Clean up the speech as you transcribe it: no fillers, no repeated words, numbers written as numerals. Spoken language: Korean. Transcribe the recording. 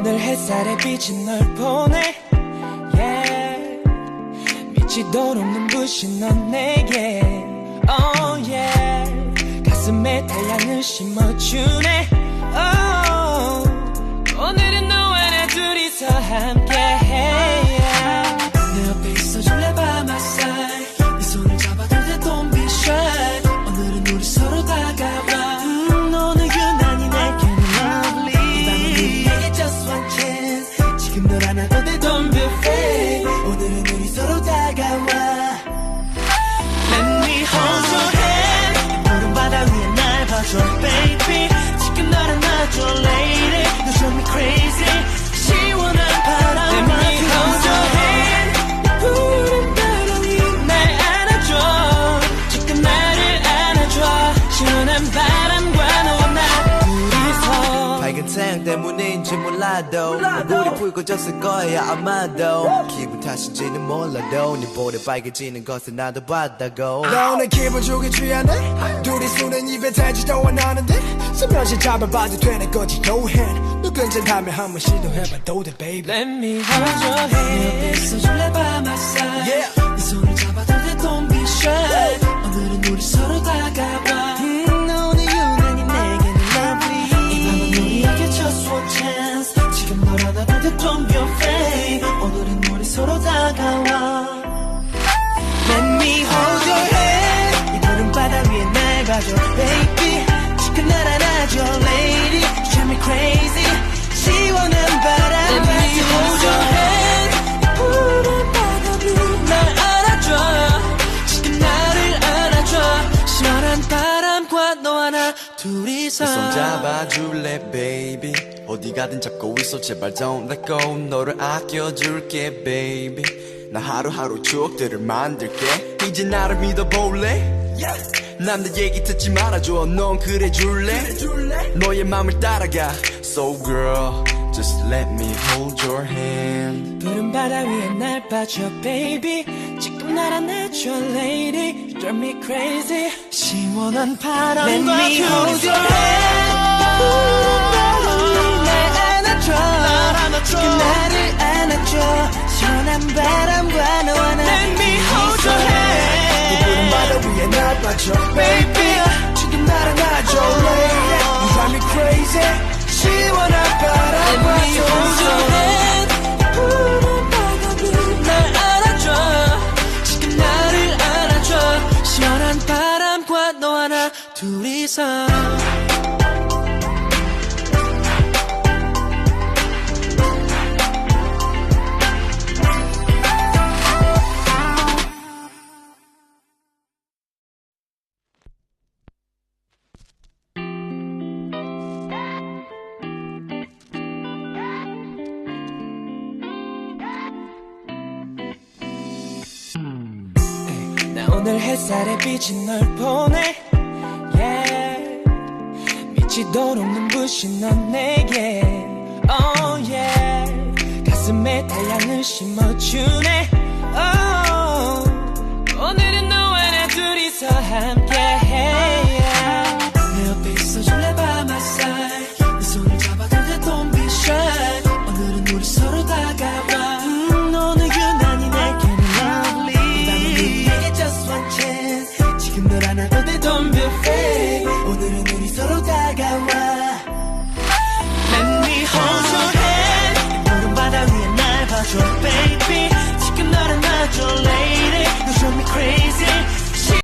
오늘 햇살에 비친 널 보내 yeah. 미치도록 눈부신 넌 내게 oh yeah. 가슴에 태양을 심어주네 oh. 오늘은 너와 나 둘이서 함께해 내 옆에 있어줄래 by my side 네 손을 잡아둘 때 don't be shy 오늘은 우리 서로 다가와 오늘 유난히 내게는 lovely 이 밤은 우리에게 just one chance 지금 널 안아도 돼 don't be afraid 오늘은 우리 서로 다가와 Let me hold your hand 푸른 바다 위에 날 봐줘 baby 지금 널 안아줘 lady You drive me crazy 시원한 바람과 Let me hold your hand 푸른 바다 위에 날 안아줘 지금 나를 안아줘 시원한 바람과 너와 나 둘이서 밝은 태양 때문인지 몰라도 얼굴이 붉어졌을 거야 아마도 기분 탓인지는 몰라도 네 볼에 빨개지는 것을 나도 봤다고 나 오늘 기분 좋게 취하네 둘이 손은 입에 대지도 않았는데 스며시 잡아봐도 되는 거지 no hand 너 괜찮다면 한번 시도해봐도 돼 baby Let me hold your hand 내 옆에 있어줄래 by my side Yeah. 네 손을 잡아둘 때 don't be shy 오늘은 우리 서로 다가와 오늘 유난히 내게는 lovely 이 밤은 우리에게 just one chance 지금 널 안아도 돼 don't be afraid 오늘은 우리 서로 다가와 Let me hold your hand 이 푸른 바다 위에 날 봐줘 baby 지금 날 안아줘 lady You drive me crazy 시원한 바람 Let me hold your hand 이 푸른 바다 위에 날 안아줘 지금 나를 안아줘 시원한 바람과 너와 나 둘이서 내 손 잡아줄래 baby 어디 가든 잡고 있어 제발 don't let go 너를 아껴줄게 baby 나 하루하루 추억들을 만들게 이제 나를 믿어볼래 난 내 얘기 듣지 말아줘 넌 그래줄래 너의 맘을 따라가 So girl just let me hold your hand 푸른 바다 위에 날 봐줘 baby 지금 날 안아줘 lady You drive me crazy 시원한 바람과 Let me hold your hand 푸른 바다 위에 날 안아줘 지금 나를 안아줘 시원한 바람과 너와 나 Let me hold your hand 이 푸른 바다 위에 날 봐줘 baby 지금 날 안아줘 lady You drive me crazy 시원한 바람과 Let me hold your hand 푸른 바다 위에 날 안아줘 지금 나를 안아줘 시원한 바람과 너와 나 둘이서 나 오늘 햇살에 비친 널 보내 yeah. 미치도록 눈부신 넌 내게 oh yeah. 가슴에 태양을 심어주네 oh. 오늘은 너와 나 둘이서 함께해 내 옆에 있어줄래 by my side 네 손을 잡아둘 때 don't be shy 오늘은 우리 서로 다가와 오늘 유난히 내게는 lovely 이 밤은 우리에게 just one chance 지금 널 안아도 돼 don't be afraid 오늘은 우리 서로 다가와 Let me hold your hand 푸른 바다 위에 날 봐줘 baby